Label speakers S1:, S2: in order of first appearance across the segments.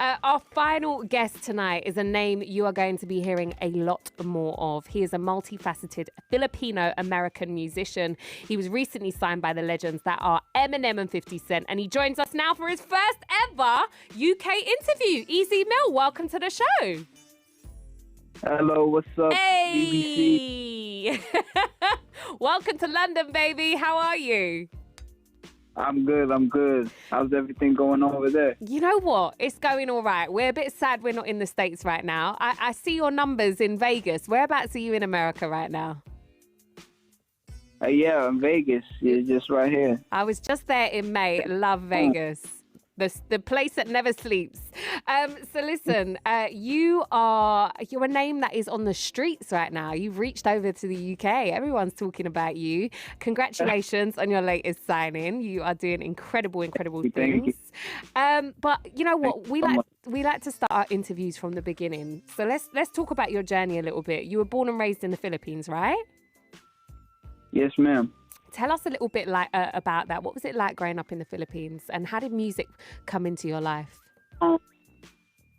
S1: Our final guest tonight is a name you are going to be hearing a lot more of. He is a multifaceted Filipino-American musician. He was recently signed by the legends that are Eminem and 50 Cent, and he joins us now for his first ever UK interview. Easy Mil, welcome to the show.
S2: Hello, what's up,
S1: Hey!
S2: BBC?
S1: Welcome to London, baby. How are you?
S2: I'm good. How's everything going on over there?
S1: You know what? It's going all right. We're a bit sad we're not in the States right now. I see your numbers in Vegas. Whereabouts are you in America right now?
S2: Yeah, in Vegas. Yeah, just right here.
S1: I was just there in May. Love Vegas. The place that never sleeps. So listen, you're a name that is on the streets right now. You've reached over to the UK. Everyone's talking about you. Congratulations on your latest signing. You are doing incredible things. But you know what? We like to start our interviews from the beginning. So let's talk about your journey a little bit. You were born and raised in the Philippines, right?
S2: Yes, ma'am.
S1: Tell us a little bit about that. What was it like growing up in the Philippines, and how did music come into your life?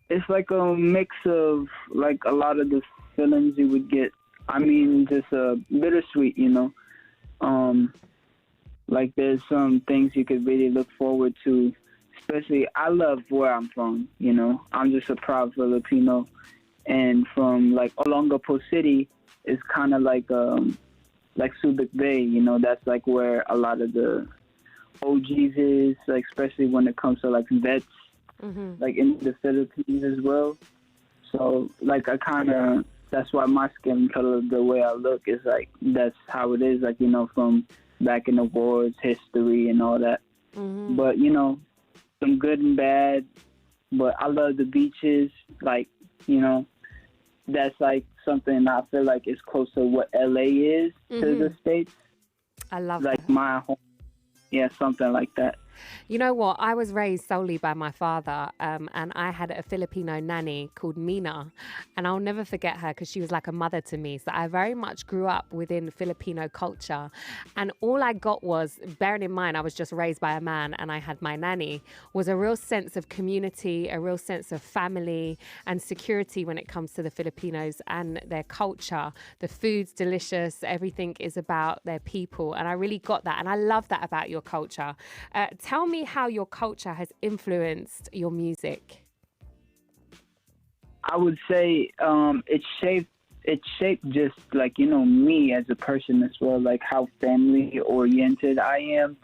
S2: It's like a mix of like a lot of the feelings you would get. I mean, just bittersweet, you know. Like there's some things you could really look forward to. Especially, I love where I'm from. You know, I'm just a proud Filipino, and from like Olongapo City is kind of like Subic Bay, you know, that's like where a lot of the OGs is, like especially when it comes to like vets, like in the Philippines as well. So like that's why my skin color, the way I look is like, that's how it is, like, you know, from back in the wars, history and all that. But, you know, some good and bad, but I love the beaches, like, you know, that's like something I feel like is close to what LA is to the States.
S1: I love
S2: like
S1: that.
S2: my home. Yeah, something like that.
S1: You know what? I was raised solely by my father, and I had a Filipino nanny called Mina, and I'll never forget her because she was like a mother to me. So I very much grew up within Filipino culture, and all I got was, bearing in mind I was just raised by a man and I had my nanny, was a real sense of community, a real sense of family and security when it comes to the Filipinos and their culture. The food's delicious, everything is about their people, and I really got that, and I love that about your culture. Tell me how your culture has influenced your music.
S2: I would say it shaped just like, you know, me as a person as well, like how family oriented I am,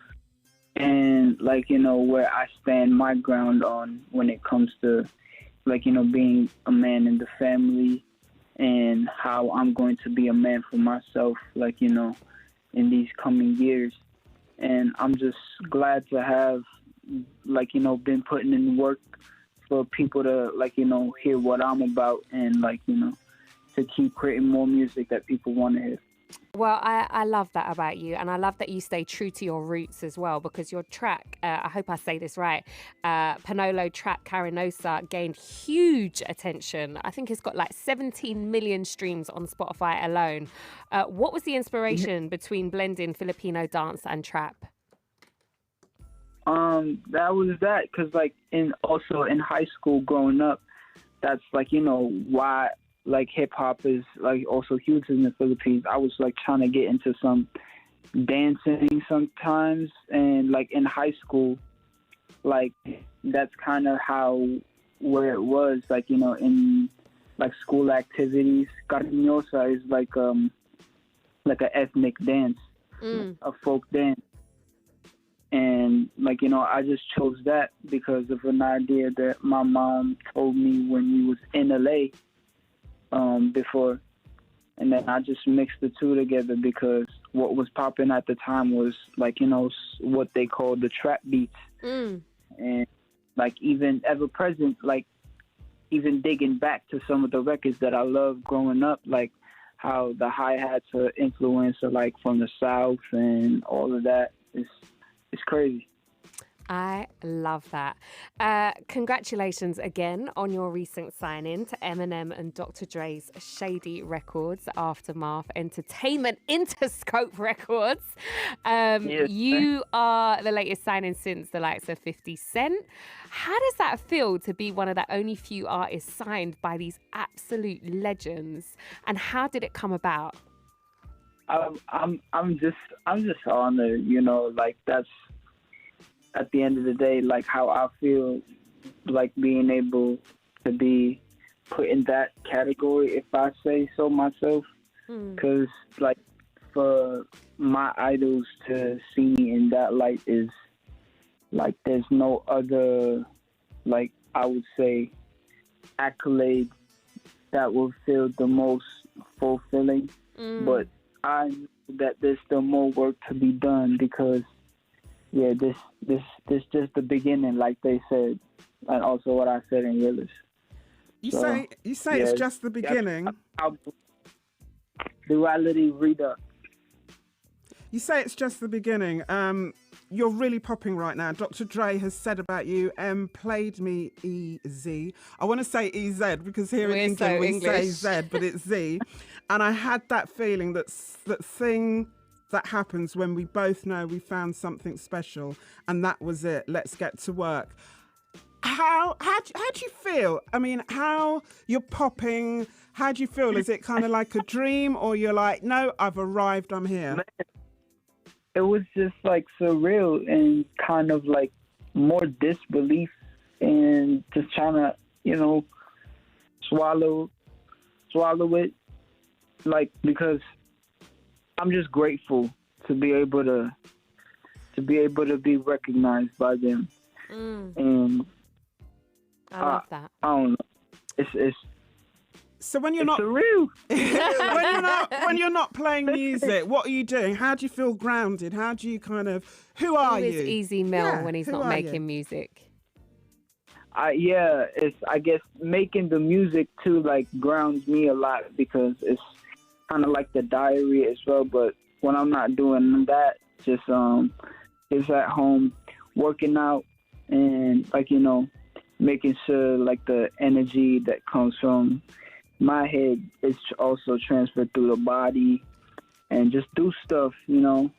S2: and like, you know, where I stand my ground on when it comes to like, you know, being a man in the family, and how I'm going to be a man for myself, like, you know, in these coming years. And I'm just glad to have, like, you know, been putting in work for people to, like, you know, hear what I'm about, and, like, you know, to keep creating more music that people want to hear.
S1: Well, I love that about you, and I love that you stay true to your roots as well, because your track, I hope I say this right, Panolo track Carinosa gained huge attention. I think it's got like 17 million streams on Spotify alone. What was the inspiration between blending Filipino dance and trap?
S2: That was that, because like also in high school growing up, that's like, you know, why like hip hop is like also huge in the Philippines. I was like trying to get into some dancing sometimes, and like in high school, like that's kind of where it was, like, you know, in like school activities. Cariñosa is like an ethnic dance, a folk dance. And, like, you know, I just chose that because of an idea that my mom told me when we was in LA before. And then I just mixed the two together because what was popping at the time was, like, you know, what they call the trap beats. And, like, even ever present, like, even digging back to some of the records that I loved growing up, like how the hi-hats are influenced, like, from the South and all of that. It's crazy.
S1: I love that. Congratulations again on your recent sign-in to Eminem and Dr. Dre's Shady Records, Aftermath Entertainment Interscope Records.
S2: Yes.
S1: You are the latest sign-in since the likes of 50 Cent. How does that feel to be one of the only few artists signed by these absolute legends? And how did it come about?
S2: I'm just honored, you know, like that's at the end of the day, like how I feel, like being able to be put in that category, if I say so myself, because like for my idols to see me in that light is like there's no other, like I would say, accolade that will feel the most fulfilling. But I know that there's still more work to be done because, yeah, this just the beginning, like they said, and also what I said in Realist.
S3: You say it's just the beginning.
S2: Duality Redux.
S3: You say it's just the beginning. You're really popping right now. Dr. Dre has said about you, played me EZ. I want to say EZ because here in England we say Z, but it's Z. And I had that feeling that thing that happens when we both know we found something special, and that was it. Let's get to work. How do you feel? I mean, how you're popping? How do you feel? Is it kind of like a dream, or you're like, no, I've arrived, I'm here?
S2: Man, it was just like surreal and kind of like more disbelief and just trying to, you know, swallow it, like, because I'm just grateful to be able to be recognized by them. And
S1: I love that.
S2: I don't know. It's
S3: so when you're
S2: it's
S3: not
S2: surreal.
S3: when you're not playing music, what are you doing? How do you feel grounded? How do you kind of who are
S1: Who
S3: you?
S1: is Easy Mil when he's
S3: who
S1: not
S3: are you?
S1: making music?
S2: It's I guess making the music too like grounds me a lot because it's kind of like the diary as well. But when I'm not doing that, just at home working out and like, you know, making sure like the energy that comes from my head is also transferred through the body, and just do stuff, you know,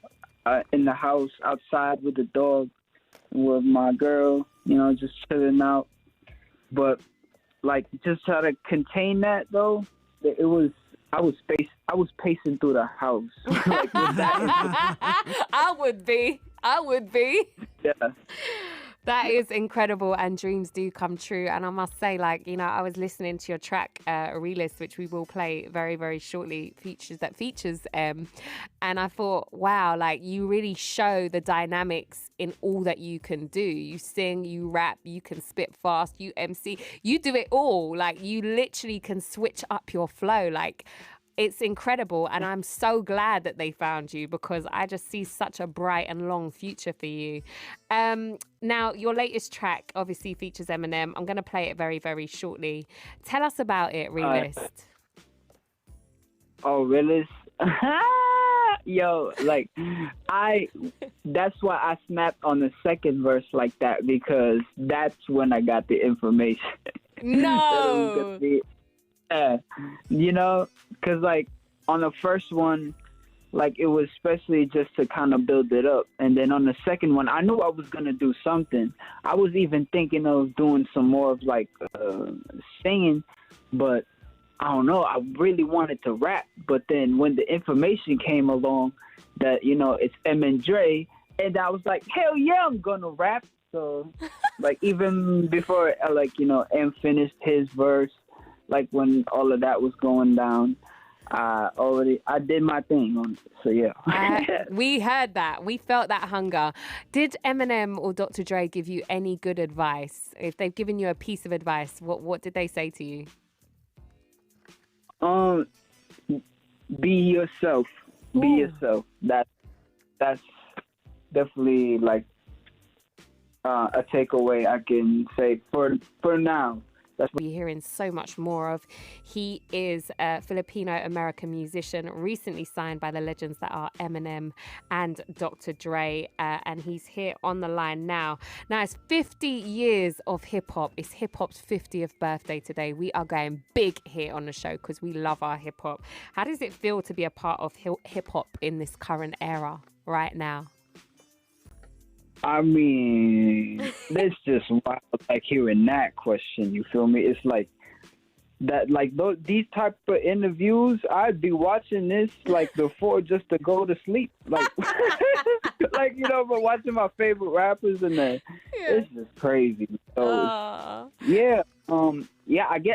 S2: in the house, outside with the dog, with my girl, you know, just chilling out. But like just try to contain that though. I was pacing through the house. Like with that,
S1: I would be.
S2: yeah.
S1: That is incredible, and dreams do come true. And I must say, like, you know, I was listening to your track, Realist, which we will play very, very shortly, features and I thought, wow, like, you really show the dynamics in all that you can do. You sing, you rap, you can spit fast, you MC, you do it all. Like, you literally can switch up your flow. Like, it's incredible, and I'm so glad that they found you because I just see such a bright and long future for you. Now, your latest track obviously features Eminem. I'm going to play it very, very shortly. Tell us about it, Realist.
S2: Oh, Realist? Yo, like, that's why I snapped on the second verse like that, because that's when I got the information.
S1: No!
S2: You know, because like on the first one, like it was especially just to kind of build it up, and then on the second one, I knew I was gonna do something. I was even thinking of doing some more of like singing, but I don't know. I really wanted to rap, but then when the information came along that, you know, it's M and Dre, and I was like, hell yeah, I'm gonna rap. So like even before like, you know, M finished his verse. Like when all of that was going down, I did my thing on it. So yeah.
S1: We heard that. We felt that hunger. Did Eminem or Dr. Dre give you any good advice? If they've given you a piece of advice, what did they say to you?
S2: Be yourself. Be yourself. That's definitely like a takeaway I can say for now. That's
S1: We're hearing so much more of. He is a Filipino-American musician, recently signed by the legends that are Eminem and Dr. Dre, and he's here on the line now. Now, it's 50 years of hip-hop. It's hip-hop's 50th birthday today. We are going big here on the show because we love our hip-hop. How does it feel to be a part of hip-hop in this current era right now?
S2: I mean, it's just wild, like hearing that question. You feel me? It's like that, like these type of interviews. I'd be watching this like before just to go to sleep, like, like but watching my favorite rappers and then it's just crazy. So yeah,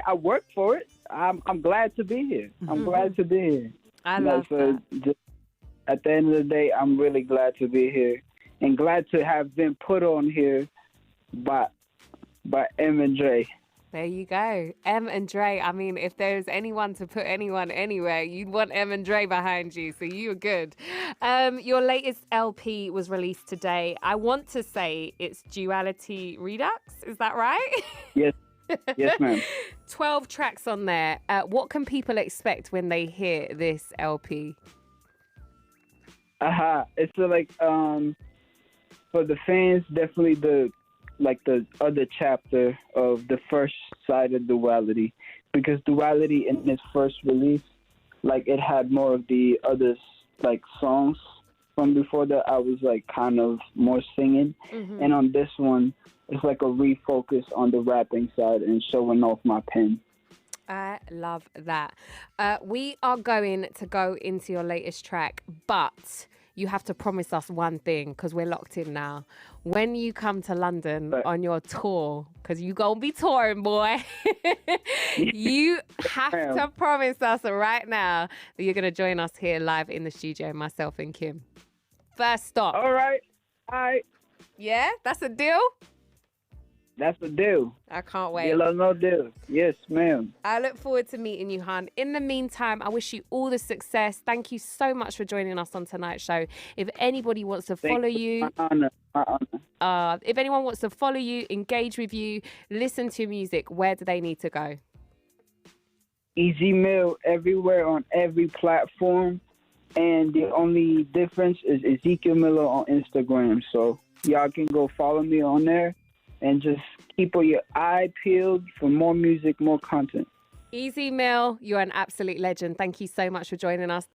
S2: I work for it. I'm glad to be here. I'm glad to be here.
S1: I love that.
S2: Just, at the end of the day, I'm really glad to be here. And glad to have been put on here by M and Dre.
S1: There you go. M and Dre. I mean, if there's anyone to put anyone anywhere, you'd want M and Dre behind you. So you were good. Your latest LP was released today. I want to say it's Duality Redux. Is that right?
S2: Yes. Yes, ma'am.
S1: 12 tracks on there. What can people expect when they hear this LP?
S2: It's like for the fans, definitely the other chapter of the first side of Duality, because Duality in its first release, like it had more of the other like songs from before that. I was like kind of more singing, and on this one, it's like a refocus on the rapping side and showing off my pen.
S1: I love that. We are going to go into your latest track, but you have to promise us one thing because we're locked in now. When you come to London on your tour, because you going to be touring, boy, you have to promise us right now that you're going to join us here live in the studio, myself and Kim. First stop.
S2: All right.
S1: Yeah? That's a deal?
S2: That's the deal.
S1: I can't wait.
S2: Deal or no deal. Yes, ma'am.
S1: I look forward to meeting you, Han. In the meantime, I wish you all the success. Thank you so much for joining us on tonight's show. If anybody wants to follow you,
S2: my honor.
S1: If anyone wants to follow you, engage with you, listen to your music, where do they need to go?
S2: Easy Mil everywhere on every platform. And the only difference is Ezekiel Miller on Instagram. So y'all can go follow me on there. And just keep your eye peeled for more music, more content.
S1: Easy Mil, you're an absolute legend. Thank you so much for joining us.